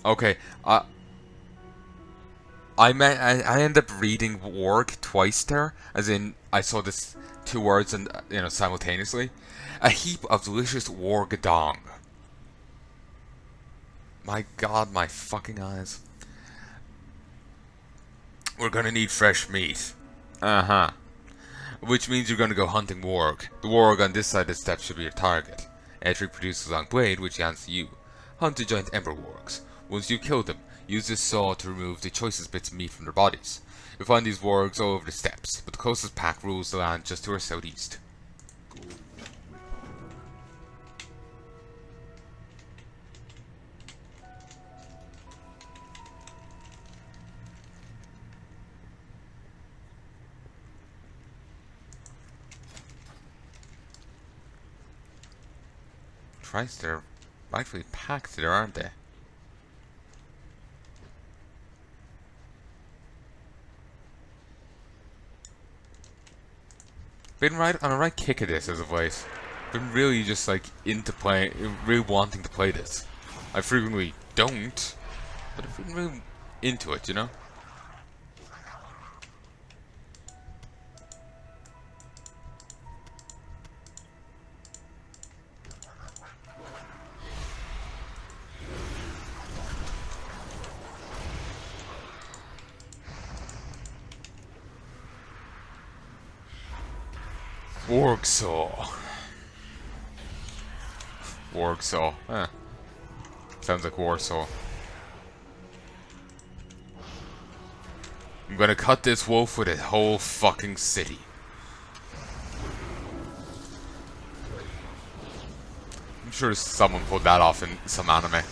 Okay, I end up reading warg twice there, as in I saw this two words and simultaneously. A heap of delicious wargadong. My God, my fucking eyes. We're gonna need fresh meat. Uh huh. Which means you're gonna go hunting warg. The warg on this side of the steps should be your target. Entry produces a long blade, which he hands to you. Hunt the giant ember wargs. Once you kill them, use this saw to remove the choicest bits of meat from their bodies. You'll find these wargs all over the steppes, but the closest pack rules the land just to our southeast. Christ, they're rightfully packed there, aren't they? Been right on a right kick of this as of late. Been really just like into playing, really wanting to play this. I frequently don't, but I've been really into it, you know? Wargsaw. Wargsaw. Huh. Sounds like Warsaw. I'm gonna cut this wolf with a whole fucking city. I'm sure someone pulled that off in some anime.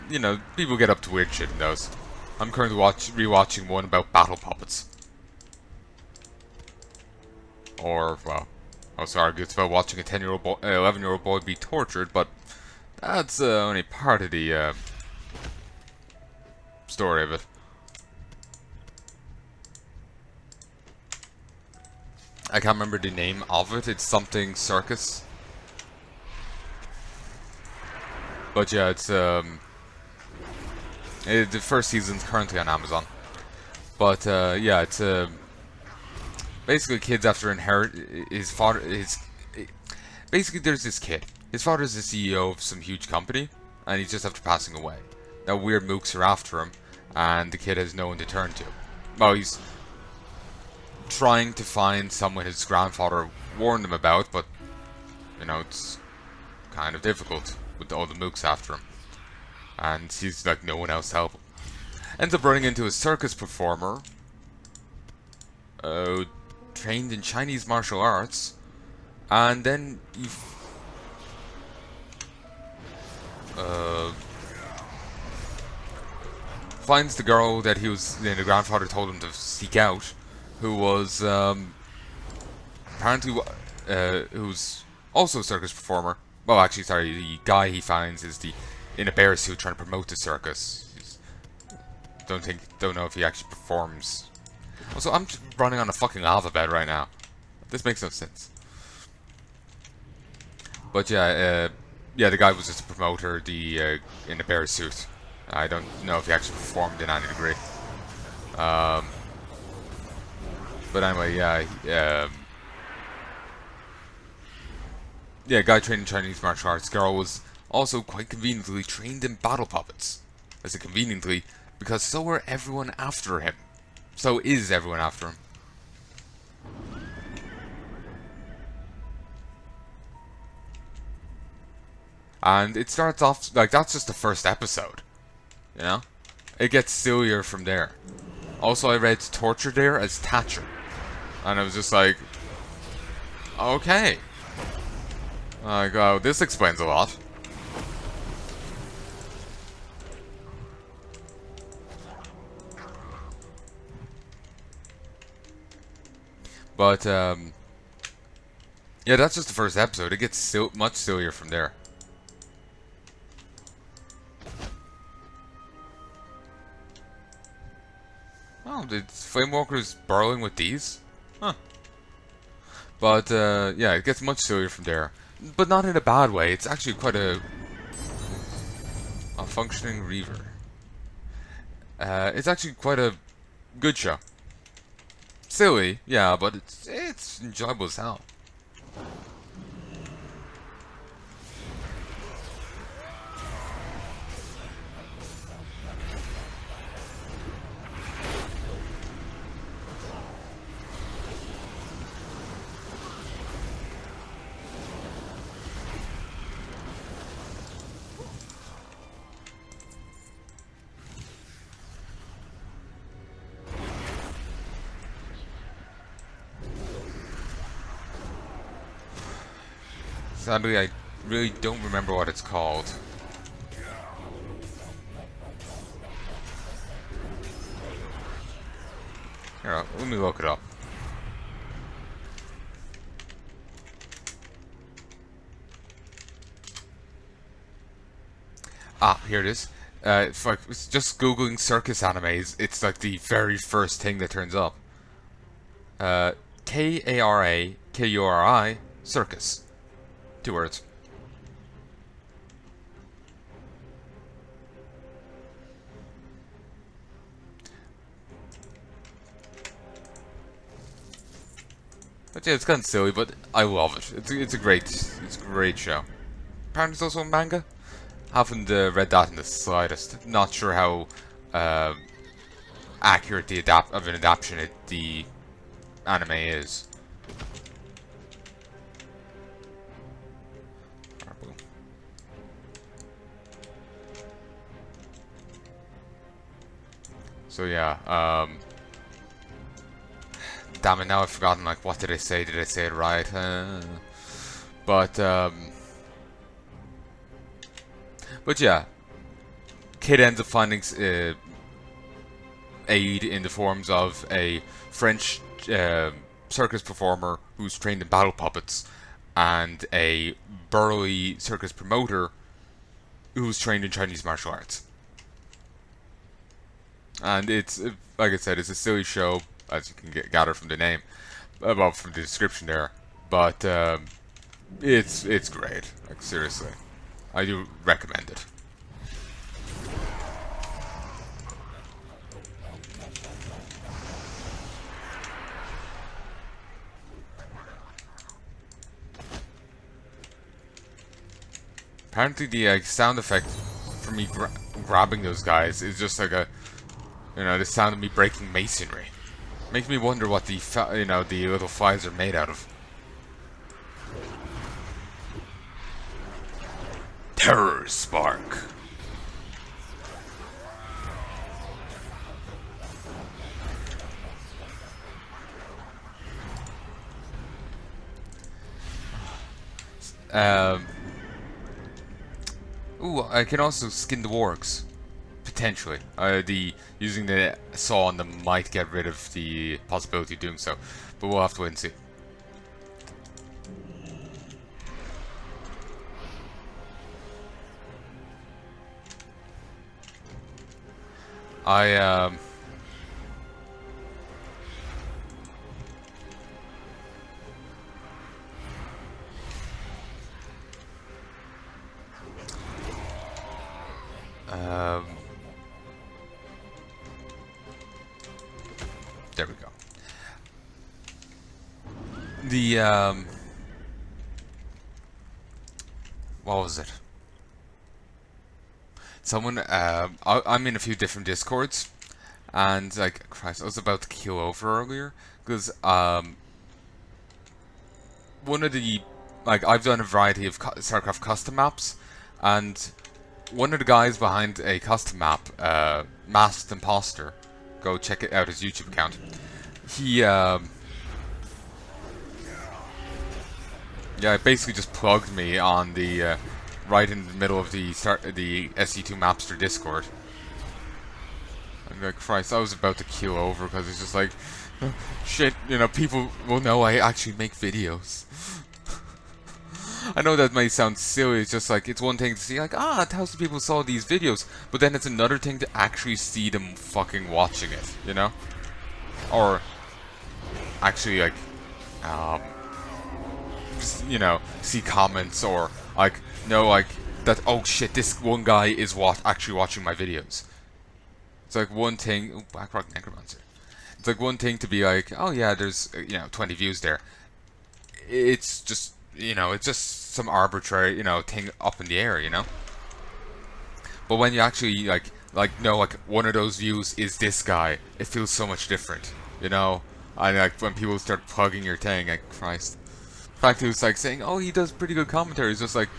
You know, people get up to weird shit in those. I'm currently rewatching one about battle puppets. Or, well, I was argue it's about watching a 10-year-old boy, 11-year-old boy be tortured, but that's only part of the story of it. I can't remember the name of it. It's something circus. But yeah, it's the first season's currently on Amazon. But yeah, it's basically kids after inherit his father. Basically there's this kid. His father's the CEO of some huge company, and he's just after passing away. Now weird mooks are after him, and the kid has no one to turn to. Well, he's trying to find someone his grandfather warned him about, but you know, it's kind of difficult with all the mooks after him. And he's like no one else to help him. Ends up running into a circus performer, trained in Chinese martial arts, and then he finds the girl that the grandfather told him to seek out, who was apparently who's also a circus performer. Well, actually, sorry, the guy he finds is in a bear suit trying to promote the circus. Don't know if he actually performs. Also, I'm running on a fucking lava bed right now. This makes no sense. But yeah, the guy was just a promoter, in a bear suit. I don't know if he actually performed in any degree. But anyway, guy trained in Chinese martial arts. Girl was also quite conveniently trained in battle puppets. I say conveniently because so are everyone after him. So is everyone after him. And it starts off like that's just the first episode. You know? It gets sillier from there. Also, I read Torture there as Thatcher. And I was just like, okay. Like, oh, this explains a lot. But, yeah, that's just the first episode. It gets much sillier from there. Oh, the Flamewalker's burrowing with these? Huh. But, yeah, it gets much sillier from there. But not in a bad way. It's actually quite a A Functioning Reaver. It's actually quite a good show. Silly, yeah, but it's enjoyable as hell. Sadly, I really don't remember what it's called. Here, let me look it up. Ah, here it is. It's just googling circus animes. It's like the very first thing that turns up. Karakuri, circus. 2 words. But yeah, it's kind of silly, but I love it. It's a great show. Apparently, it's also a manga. Haven't read that in the slightest. Not sure how accurate the an adaptation the anime is. So yeah, damn it, now I've forgotten, like, what did I say? Did I say it right? But yeah, Kid ends up finding aid in the forms of a French circus performer who's trained in battle puppets, and a burly circus promoter who's trained in Chinese martial arts. And it's, like I said, it's a silly show, as you can gather from the name, well, from the description there. But it's great. Like, seriously, I do recommend it. Apparently, the sound effect for me grabbing those guys is just like the sound of me breaking masonry. Makes me wonder what the the little flies are made out of. Terror Spark. Ooh, I can also skin the wargs. Potentially. Using the saw on them might get rid of the possibility of doing so. But we'll have to wait and see. There we go. What was it? Someone, I'm in a few different discords, and, like, Christ, I was about to keel over earlier, because, one of the, like, I've done a variety of StarCraft custom maps, and one of the guys behind a custom map, Masked Imposter, go check out his YouTube account. He, yeah, basically just plugged me on the, right in the middle of the SC2 Mapster Discord. I'm like, Christ, I was about to keel over because it's just like, shit, people will know I actually make videos. I know that may sound silly, it's just like, it's one thing to see, like, thousands of people saw these videos, but then it's another thing to actually see them fucking watching it, Or, actually, like, just, see comments, or, like, that, oh shit, this one guy is actually watching my videos. It's like one thing. Oh, Blackrock Necromancer. It's like one thing to be like, oh yeah, there's 20 views there. It's just it's just some arbitrary thing up in the air, But when you actually know like one of those views is this guy, it feels so much different, And like when people start plugging your thing, like Christ. In fact, he was like saying, oh, he does pretty good commentary. It's just like,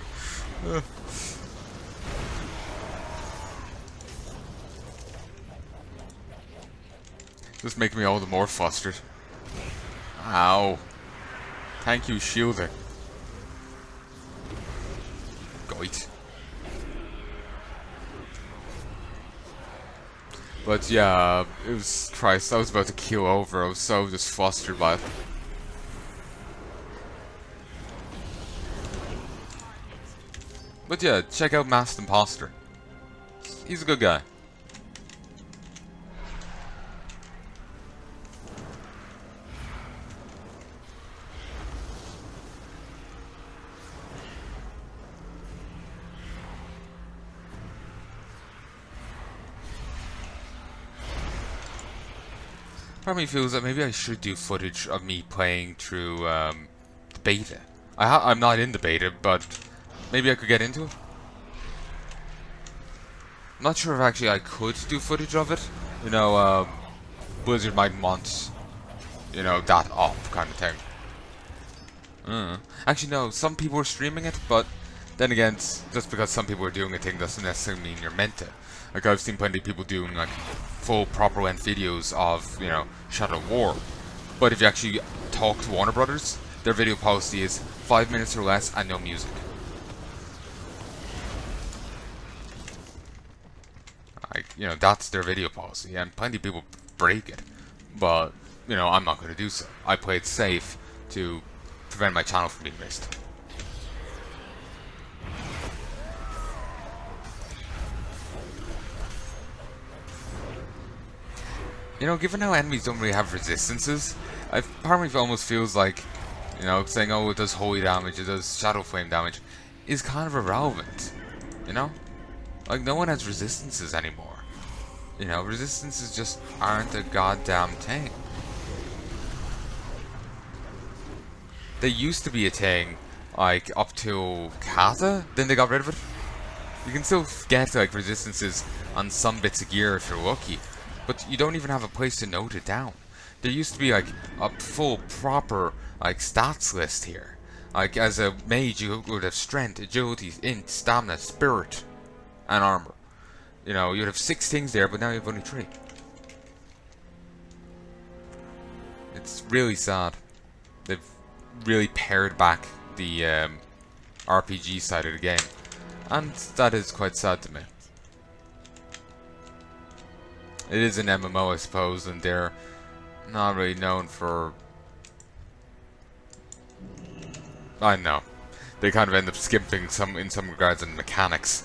just making me all the more flustered. Ow. Thank you, shielding. Goit. But yeah, it was Christ. I was about to keel over. I was so just flustered by it. But yeah, check out Masked Imposter. He's a good guy. Part of me feels that maybe I should do footage of me playing through the beta. I'm not in the beta, but maybe I could get into it. I'm not sure if actually I could do footage of it. Blizzard might want, that up kind of thing. Actually, no, some people are streaming it, but then again, just because some people are doing a thing doesn't necessarily mean you're meant to. Like, I've seen plenty of people doing, like, full proper length videos of, Shadow War. But if you actually talk to Warner Brothers, their video policy is 5 minutes or less and no music. Like, that's their video policy, and plenty of people break it. But, I'm not going to do so. I play it safe to prevent my channel from being missed. Given how enemies don't really have resistances, part of me almost feels like, saying, oh, it does holy damage, it does shadow flame damage, is kind of irrelevant. Like, no one has resistances anymore. Resistances just aren't a goddamn thing. They used to be a thing, like, up till Kata, then they got rid of it. You can still get, like, resistances on some bits of gear if you're lucky, but you don't even have a place to note it down. There used to be, like, a full, proper, like, stats list here. Like, as a mage, you would have strength, agility, int, stamina, spirit, and armor. You'd have 6 things there, but now you have only 3. It's really sad. They've really pared back the RPG side of the game, and that is quite sad to me. It is an MMO, I suppose, and they're not really known for... I know. They kind of end up skimping in some regards in mechanics.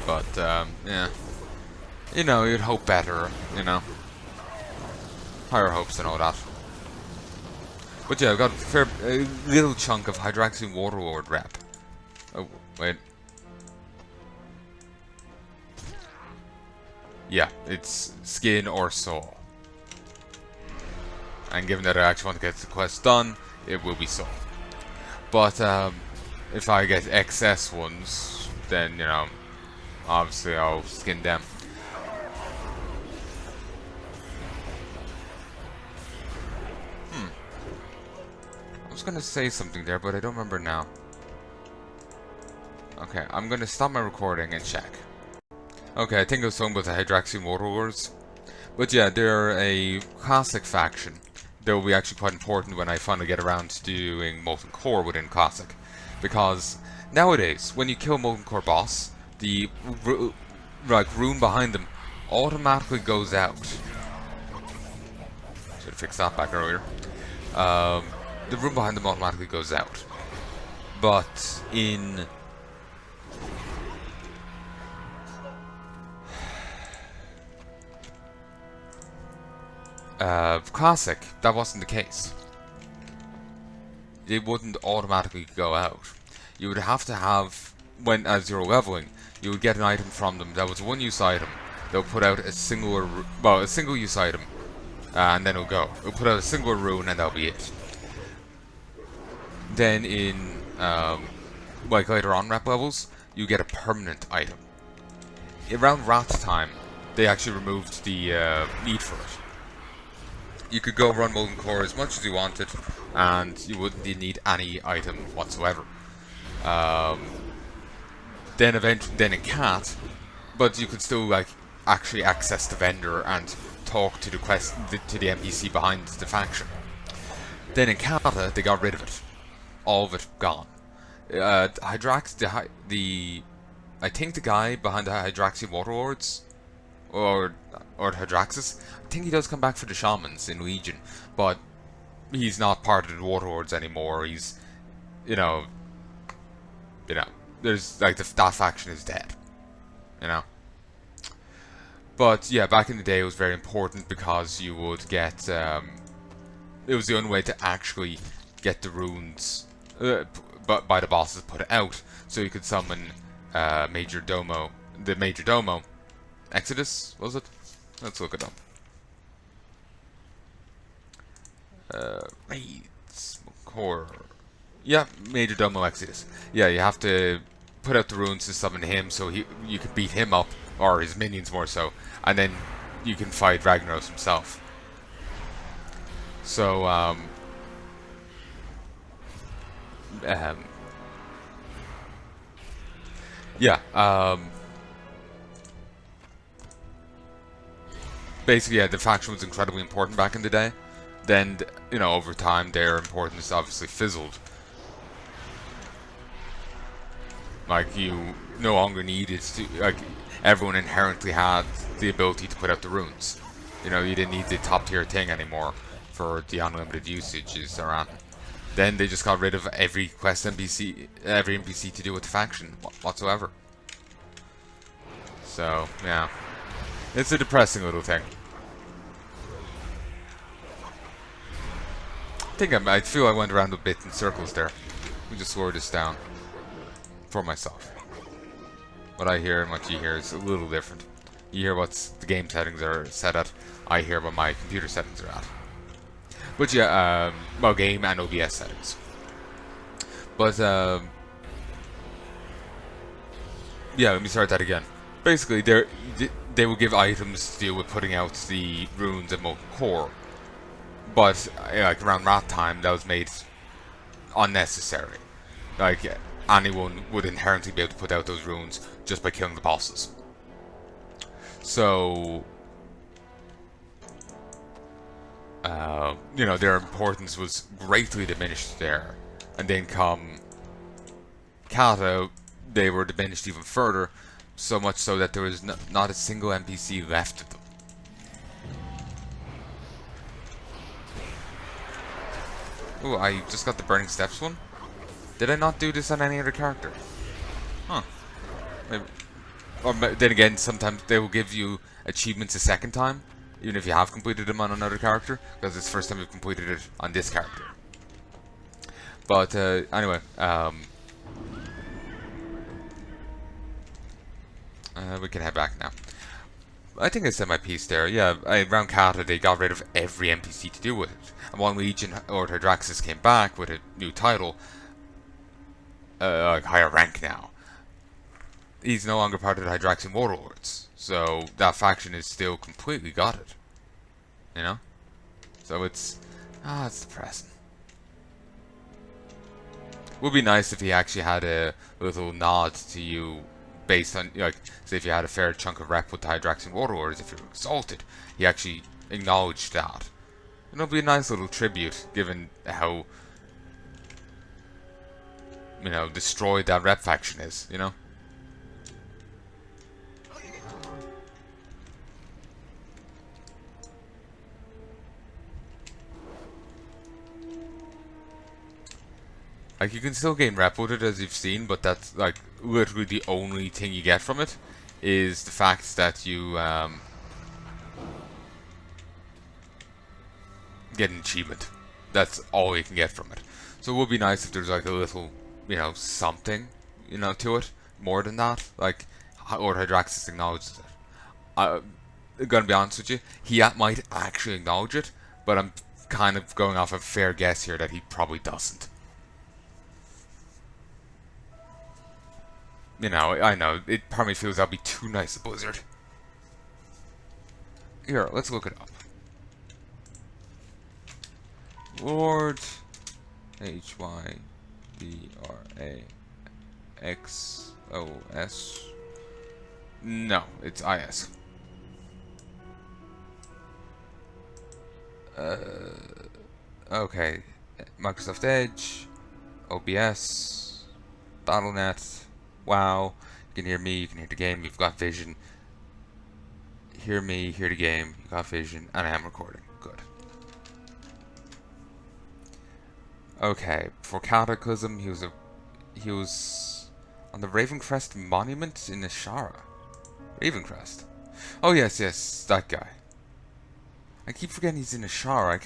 But, yeah. You'd hope better, Higher hopes and all that. But yeah, I've got a little chunk of Hydraxian Warlord rep. Oh, wait. Yeah, it's skin or soul. And given that I actually want to get the quest done, it will be soul. But if I get excess ones, then, obviously I'll skin them. I was gonna say something there, but I don't remember now. Okay, I'm gonna stop my recording and check. Okay, I think I was talking about the Hydraxian Warlords. But yeah, they're a Classic faction. They will be actually quite important when I finally get around to doing Molten Core within Classic. Because nowadays, when you kill Molten Core boss, the rune behind them automatically goes out. Should have fixed that back earlier. The rune behind them automatically goes out. But in... Classic, that wasn't the case. they wouldn't automatically go out. You would have to have, when as you're leveling, you would get an item from them that was a one-use item. They'll put out a single-use item, and then it'll go. It'll put out a single rune, and that'll be it. Then in like later on rep levels, you get a permanent item. Around Rat time, they actually removed the need for it. You could go run Molten Core as much as you wanted, and you wouldn't need any item whatsoever. Then in Cat, but you could still like actually access the vendor and talk to the NPC behind the faction. Then in Kata, they got rid of it. All of it gone. Hydrax, I think the guy behind the Hydraxian Warlords, or Hydraxis, I think he does come back for the Shamans in Legion, but he's not part of the Warlords anymore. He's, there's like that faction is dead, But yeah, back in the day it was very important because you would get, it was the only way to actually get the runes by the bosses put out, so you could summon the Major Domo, Exodus, was it? Let's look it up. Raids, Core. Yeah, Major Domo Exodus. Yeah, you have to put out the runes to summon him, so you can beat him up, or his minions more so, and then you can fight Ragnaros himself. So, basically, yeah, the faction was incredibly important back in the day. Then, over time, their importance obviously fizzled. Like, you no longer needed to, like, everyone inherently had the ability to put out the runes. You didn't need the top tier thing anymore for the unlimited usages around. Then they just got rid of every every NPC to do with the faction whatsoever. So, yeah. It's a depressing little thing. I feel I went around a bit in circles there. Let me just slow this down for myself. What I hear and what you hear is a little different. You hear what the game settings are set at. I hear what my computer settings are at. But yeah, well, game and OBS settings. But yeah, let me start that again. Basically, they will give items to deal with putting out the runes at Molten Core. But like around that time, that was made unnecessary. Like anyone would inherently be able to put out those runes just by killing the bosses. So, their importance was greatly diminished there. And then come Kata, they were diminished even further, so much so that there was not a single NPC left of them. Ooh, I just got the Burning Steps one? Did I not do this on any other character? Huh. Maybe. Or then again, sometimes they will give you achievements a second time, even if you have completed them on another character, because it's the first time you've completed it on this character. But anyway, we can head back now. I think I said my piece there. Yeah, around Kata they got rid of every NPC to do with it. And when Legion or Hydraxis came back with a new title, like higher rank now, he's no longer part of the Hydraxian Warlords. So that faction is still completely gutted. So it's depressing. Would be nice if he actually had a little nod to you based on, like, say if you had a fair chunk of rep with the Hydraxian Warlords, if you're exalted, he actually acknowledged that. And it'll be a nice little tribute, given how, destroyed that rep faction is, Like, you can still gain rep with it, as you've seen, but that's, like, literally the only thing you get from it is the fact that you, get an achievement. That's all you can get from it. So it would be nice if there's like a little, something, to it. More than that. Like, Lord Hydraxis acknowledges it. I'm gonna be honest with you, he might actually acknowledge it, but I'm kind of going off a fair guess here that he probably doesn't. I know, it probably feels that'd be too nice a Blizzard. Here, let's look it up. Lord Hydraxos. No, it's IS. Okay. Microsoft Edge, OBS, BattleNet, WoW. You can hear me, you can hear the game, you've got vision. Hear me, hear the game, you got vision, and I am recording. Good. Okay, for Cataclysm, he was on the Ravencrest Monument in Ashara. Ravencrest. Oh yes, that guy. I keep forgetting he's in Ashara. I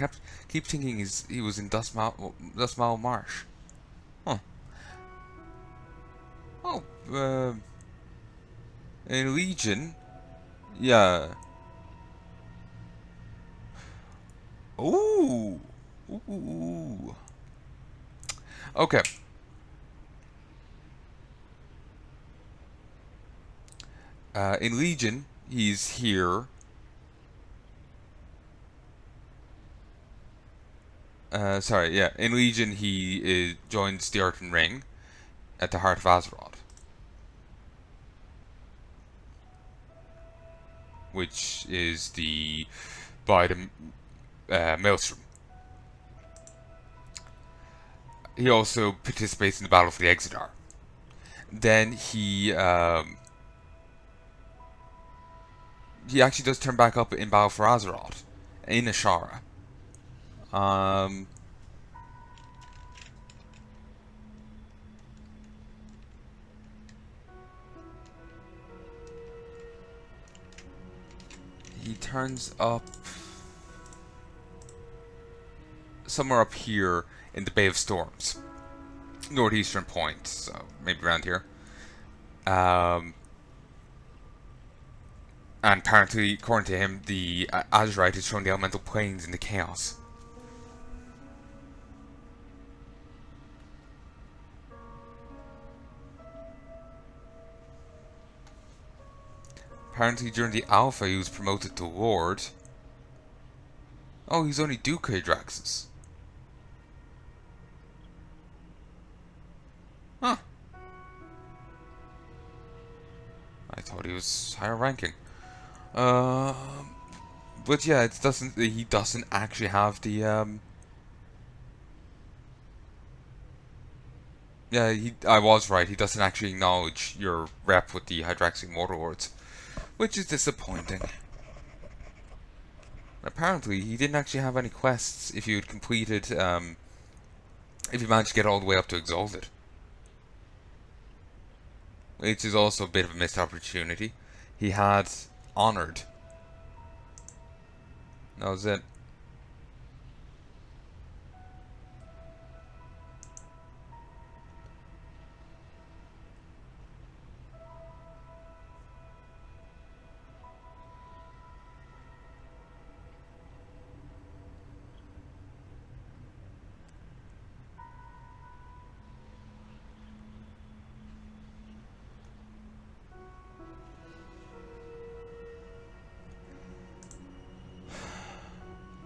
keep thinking he was in Dustmowl Marsh. Huh. Oh, in Legion, yeah. Ooh. Ooh. Okay. In Legion, he's here. Sorry, yeah. In Legion, he joins the Earthen Ring at the Heart of Azeroth, which is by the Maelstrom. He also participates in the battle for the Exodar. Then he actually does turn back up in Battle for Azeroth in Ashara. He turns up somewhere up here in the Bay of Storms, northeastern point, so maybe around here. And apparently, according to him, the Azurite is showing the elemental planes in the chaos. Apparently, during the Alpha, he was promoted to Lord. Oh, he's only Duke Hydraxis. Huh. I thought he was higher ranking. But yeah, he doesn't actually have the, yeah, I was right, he doesn't actually acknowledge your rep with the Hydraxian Warlords, which is disappointing. Apparently, he didn't actually have any quests if you had completed, if you managed to get all the way up to Exalted. Which is also a bit of a missed opportunity. He had Honored. That was it.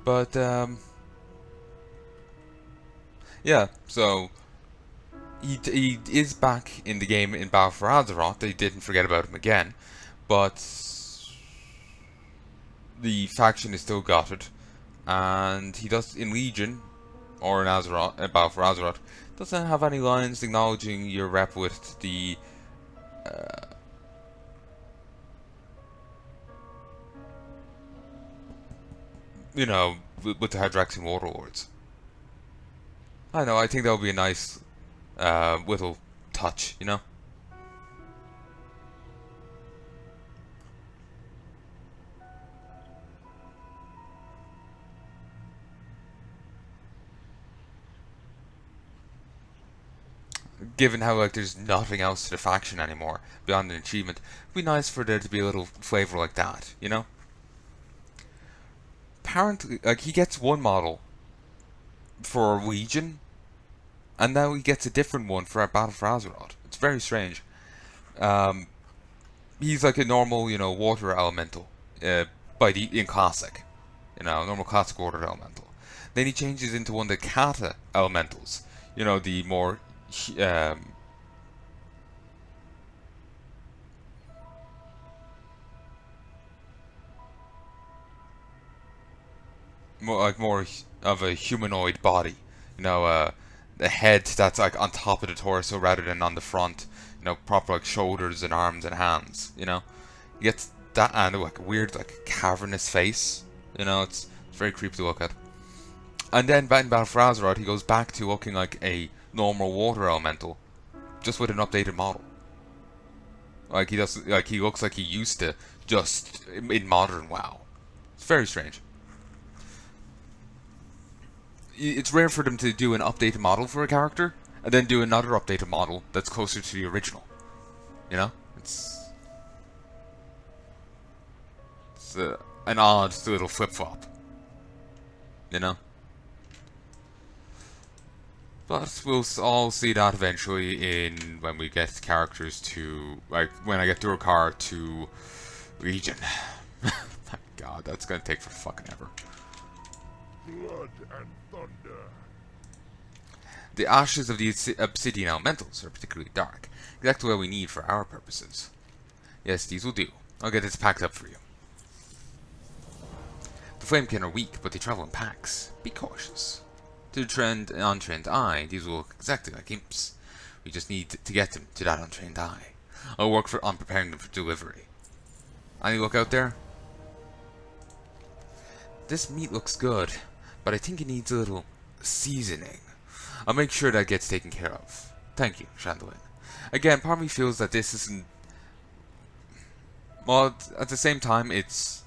But, yeah, so he is back in the game in Battle for Azeroth. They didn't forget about him again, but the faction is still gutted, and he does in Legion or in Azeroth, Battle for Azeroth, doesn't have any lines acknowledging your rep with the with the Hydraxian Warlords. I know. I think that would be a nice little touch, given how like there's nothing else to the faction anymore beyond an achievement, it'd be nice for there to be a little flavor like that, you know? Apparently, like he gets one model for Legion, and now he gets a different one for our Battle for Azeroth. It's very strange. Um, he's like a normal, water elemental, in classic, normal classic water elemental. Then he changes into one of the kata elementals, the um, more of a humanoid body. The head that's like on top of the torso rather than on the front. Proper like shoulders and arms and hands. He gets that and like a weird like cavernous face. It's very creepy to look at. And then back in Battle for Azeroth, he goes back to looking like a normal water elemental, just with an updated model. Like he looks like he used to, just in modern WoW. It's very strange. It's rare for them to do an updated model for a character and then do another updated model that's closer to the original. It's an odd little flip flop. But we'll all see that eventually when we get characters to, like, when I get Durkar to Legion. My god, that's gonna take for fucking ever. Blood and thunder. The ashes of the obsidian elementals are particularly dark, exactly what we need for our purposes. Yes, these will do. I'll get this packed up for you. The Flamekin are weak, but they travel in packs. Be cautious. To the untrained eye, these will look exactly like imps. We just need to get them to that untrained eye. I'll work on preparing them for delivery. Any look out there? This meat looks good, but I think it needs a little seasoning. I'll make sure that gets taken care of. Thank you, Shandalyn. Again, part of me feels that this isn't... Well, at the same time, it's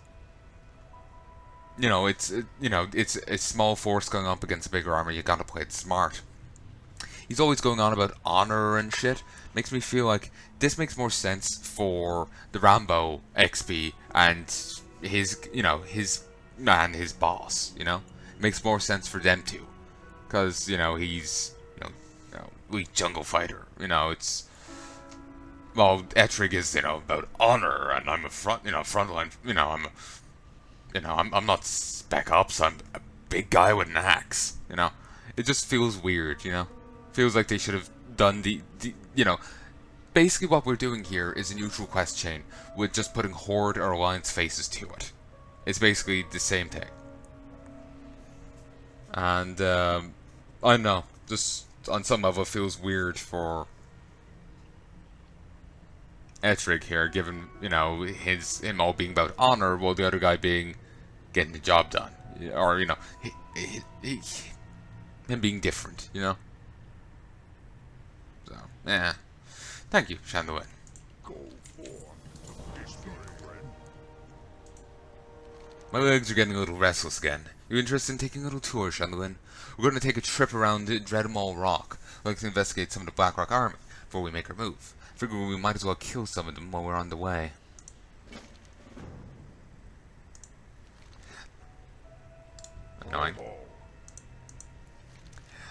a small force going up against a bigger army. You gotta play it smart. He's always going on about honor and shit. Makes me feel like this makes more sense for the Rambo XP and his boss. It makes more sense for them two, because he's elite jungle fighter. It's Ettrig is about honor, and I'm a frontline. I'm not spec ops. I'm a big guy with an axe. It just feels weird. Feels like they should have done basically what we're doing here is a neutral quest chain with just putting Horde or Alliance faces to it. It's basically the same thing. And I don't know, just on some level it feels weird for Ettrig here, given him all being about honor, while the other guy being getting the job done, or him being different, So, yeah. Thank you, Shandalyn. My legs are getting a little restless again. You interested in taking a little tour, Shandalyn? We're going to take a trip around Dreadmaul Rock. We'd like to investigate some of the Blackrock army before we make our move. Figure we might as well kill some of them while we're on the way. Annoying.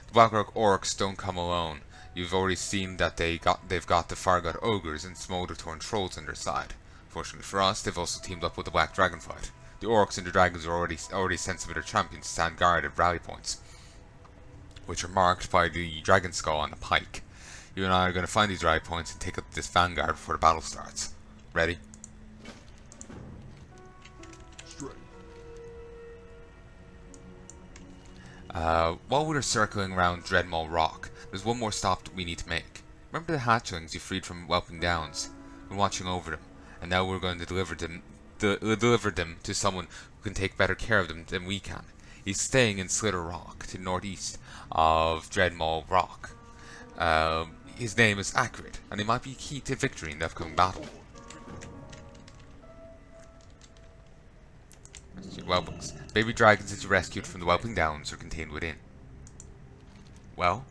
The Blackrock orcs don't come alone. You've already seen that they've got the Fargod ogres and Smoldertorn trolls on their side. Fortunately for us, they've also teamed up with the Black Dragonflight. The orcs and the dragons are already sent some of their champions to stand guard at rally points, which are marked by the dragon skull on the pike. You and I are going to find these rally points and take up this vanguard before the battle starts. Ready? While we're circling around Dreadmaul Rock, there's one more stop that we need to make. Remember the hatchlings you freed from Whelping Downs? We're watching over them, and now we're going to deliver them to someone who can take better care of them than we can. He's staying in Slither Rock, to the northeast of Dreadmaul Rock. His name is Accurate, and he might be key to victory in the upcoming battle. Whelpings. Baby dragons that you rescued from the Whelping Downs are contained within. Well?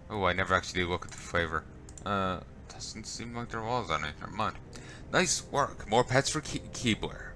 Oh, I never actually look at the flavor. Doesn't seem like there was any. Never mind. Nice work. More pets for Keebler.